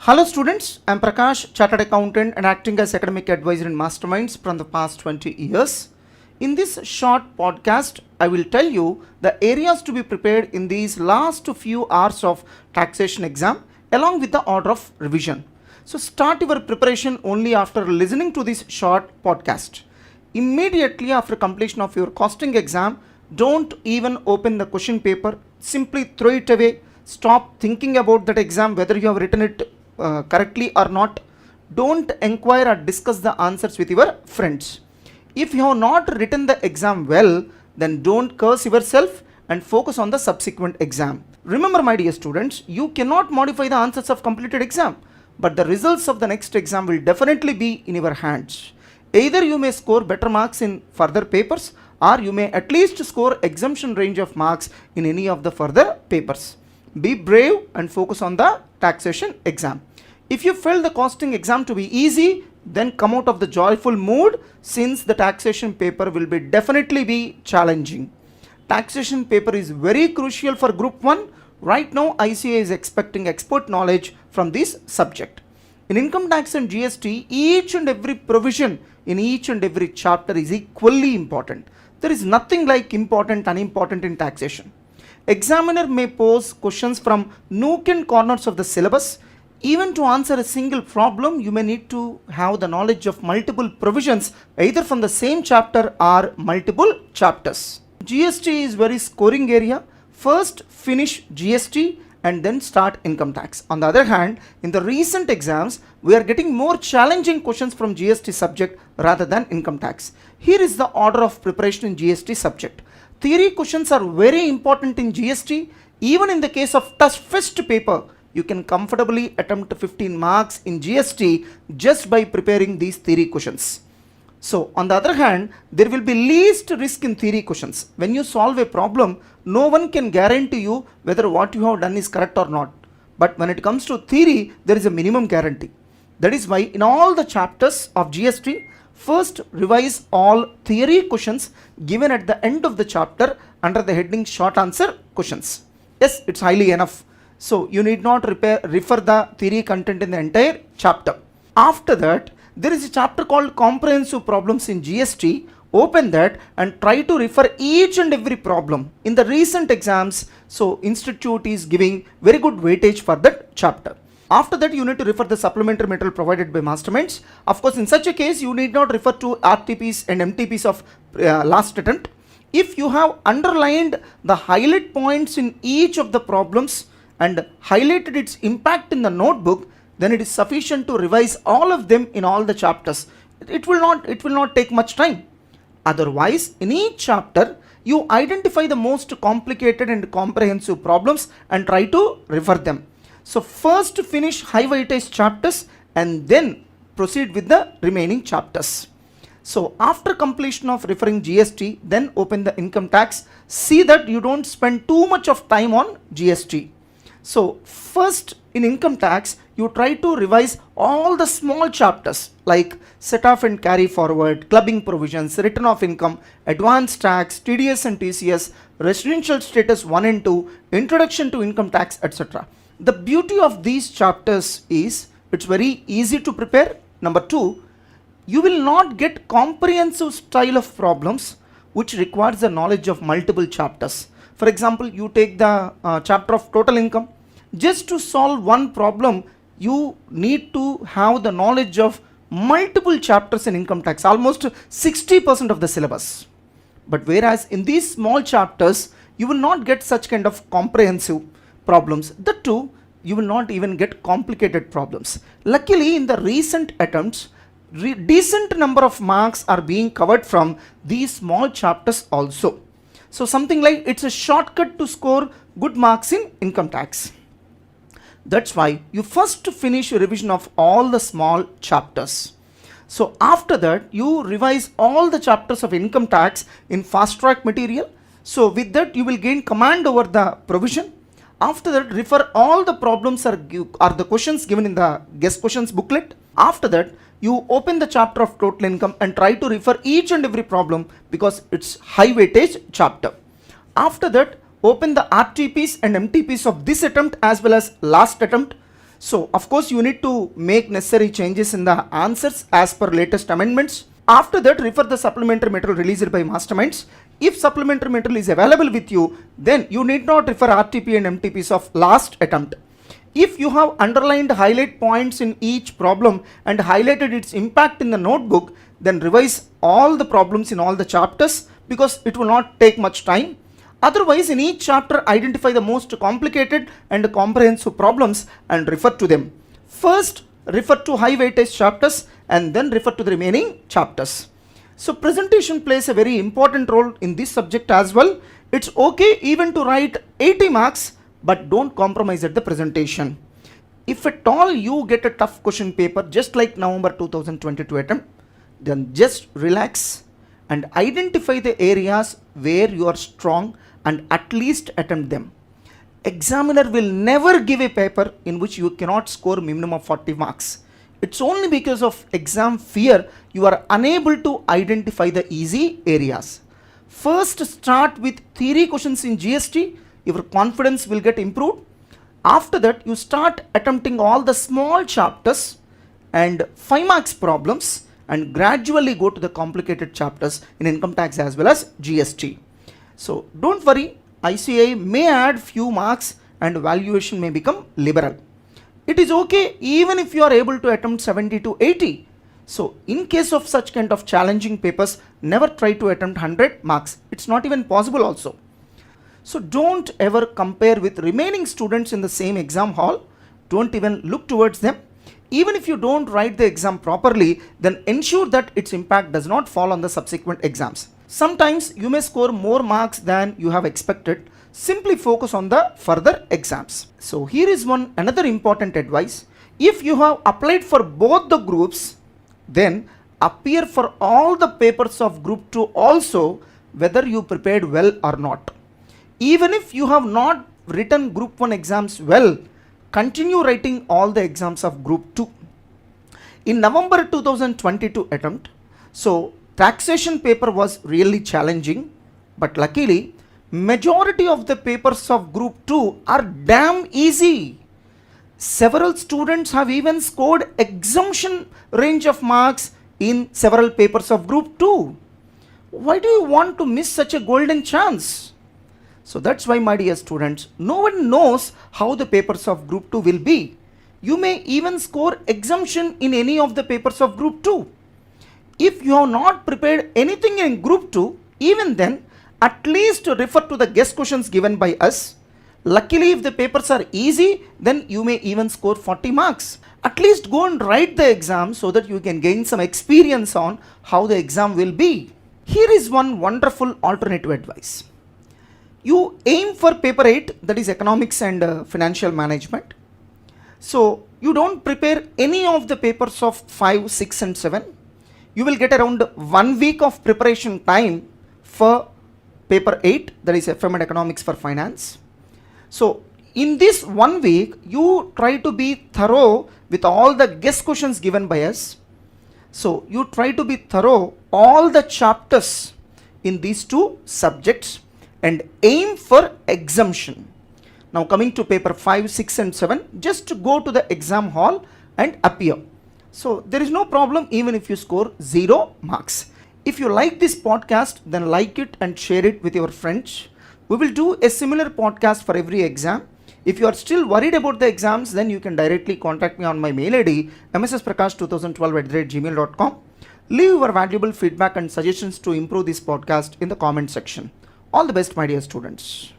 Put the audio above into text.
Hello students, I am Prakash, Chartered Accountant and acting as academic advisor in Masterminds from the past 20 years. In this short podcast, I will tell you the areas to be prepared in these last few hours of taxation exam along with the order of revision. So start your preparation only after listening to this short podcast. Immediately after completion of your costing exam, don't even open the question paper, simply throw it away. Stop thinking about that exam, whether you have written it correctly or not. Don't inquire or discuss the answers with your friends. If you have not written the exam well, then don't curse yourself and focus on the subsequent exam. Remember, my dear students, you cannot modify the answers of completed exam, but the results of the next exam will definitely be in your hands. Either you may score better marks in further papers, or you may at least score exemption range of marks in any of the further papers. Be brave and focus on the taxation exam. If you felt the costing exam to be easy, then come out of the joyful mood, since the taxation paper will be definitely be challenging. Taxation paper is very crucial for group 1. Right now ICA is expecting expert knowledge from this subject. In income tax and GST, each and every provision in each and every chapter is equally important. There is nothing like important and unimportant in taxation. Examiner may pose questions from nook and corners of the syllabus. Even to answer a single problem, you may need to have the knowledge of multiple provisions either from the same chapter or multiple chapters. GST is very scoring area. First finish GST and then start income tax. On the other hand, in the recent exams, we are getting more challenging questions from GST subject rather than income tax. Here is the order of preparation in GST subject. Theory questions are very important in GST. Even in the case of toughest paper, you can comfortably attempt 15 marks in GST just by preparing these theory questions. So on the other hand, there will be least risk in theory questions. When you solve a problem, no one can guarantee you whether what you have done is correct or not. But when it comes to theory, there is a minimum guarantee. That is why in all the chapters of GST, first revise all theory questions given at the end of the chapter under the heading short answer questions. Yes, it's highly enough. So you need not refer the theory content in the entire chapter. After that, there is a chapter called comprehensive problems in GST. Open that and try to refer each and every problem. In the recent exams, so institute is giving very good weightage for that chapter. After that, you need to refer the supplementary material provided by Masterminds. Of course, in such a case, you need not refer to RTPs and MTPs of last attempt. If you have underlined the highlight points in each of the problems and highlighted its impact in the notebook, then it is sufficient to revise all of them in all the chapters. It will not take much time. Otherwise, in each chapter, you identify the most complicated and comprehensive problems and try to refer them. So first finish high weightage chapters and then proceed with the remaining chapters. So after completion of referring GST, then open the income tax. See that you don't spend too much of time on GST. So first in income tax, you try to revise all the small chapters like set off and carry forward, clubbing provisions, return of income, advance tax, TDS and TCS, residential status 1 and 2, introduction to income tax, etc. The beauty of these chapters is it's very easy to prepare. Number 2, you will not get comprehensive style of problems which requires the knowledge of multiple chapters. For example, you take the chapter of total income. Just to solve one problem, you need to have the knowledge of multiple chapters in income tax, almost 60% of the syllabus. But whereas in these small chapters, you will not get such kind of comprehensive problems. That too, you will not even get complicated problems. Luckily, in the recent attempts, decent number of marks are being covered from these small chapters also. So something like it's a shortcut to score good marks in income tax. That's why you first finish revision of all the small chapters. So after that, you revise all the chapters of income tax in fast track material. So with that, you will gain command over the provision. After that, refer all the problems are the questions given in the guest questions booklet. After that, you open the chapter of total income and try to refer each and every problem because it's high weightage chapter. After that, open the RTPs and MTPs of this attempt as well as last attempt. So of course you need to make necessary changes in the answers as per latest amendments. After that, refer the supplementary material released by masterminds. If supplementary material is available with you, then you need not refer RTP and MTPs of last attempt. If you have underlined highlight points in each problem and highlighted its impact in the notebook, then revise all the problems in all the chapters, because it will not take much time. Otherwise, in each chapter, identify the most complicated and comprehensive problems and refer to them. First, refer to high weightage chapters and then refer to the remaining chapters. So presentation plays a very important role in this subject as well. It's okay even to write 80 marks, but don't compromise at the presentation. If at all you get a tough question paper just like November 2022 attempt, then just relax and identify the areas where you are strong and at least attempt them. Examiner will never give a paper in which you cannot score minimum of 40 marks. It's only because of exam fear you are unable to identify the easy areas. First, start with theory questions in GST. Your confidence will get improved. After that, you start attempting all the small chapters and 5 marks problems and gradually go to the complicated chapters in income tax as well as GST. So don't worry, ICAI may add few marks and valuation may become liberal. It is okay even if you are able to attempt 70 to 80. So in case of such kind of challenging papers, never try to attempt 100 marks. It's not even possible also. So don't ever compare with remaining students in the same exam hall. Don't even look towards them. Even if you don't write the exam properly, then ensure that its impact does not fall on the subsequent exams. Sometimes you may score more marks than you have expected. Simply focus on the further exams. So here is another important advice. If you have applied for both the groups, then appear for all the papers of group 2 also, whether you prepared well or not. Even if you have not written group 1 exams well, continue writing all the exams of group 2. In November 2022 attempt, so taxation paper was really challenging, but luckily majority of the papers of group 2 are damn easy. Several students have even scored exemption range of marks in several papers of group 2. Why do you want to miss such a golden chance? So that's why, my dear students, no one knows how the papers of group 2 will be. You may even score exemption in any of the papers of group 2. If you have not prepared anything in group 2, even then, at least refer to the guest questions given by us. Luckily, if the papers are easy, then you may even score 40 marks. At least go and write the exam so that you can gain some experience on how the exam will be. Here is one wonderful alternative advice. You aim for paper 8, that is economics and financial management. So you don't prepare any of the papers of 5, 6 and 7. You will get around 1 week of preparation time for paper 8, that is FM and economics for finance. So in this 1 week, you try to be thorough with all the guest questions given by us. So you try to be thorough all the chapters in these 2 subjects and aim for exemption. Now coming to paper 5, 6 and 7, just go to the exam hall and appear. So there is no problem even if you score 0 marks. If you like this podcast, then like it and share it with your friends. We will do a similar podcast for every exam. If you are still worried about the exams, then you can directly contact me on my mail ID mssprakash2012@gmail.com. Leave your valuable feedback and suggestions to improve this podcast in the comment section. All the best, my dear students.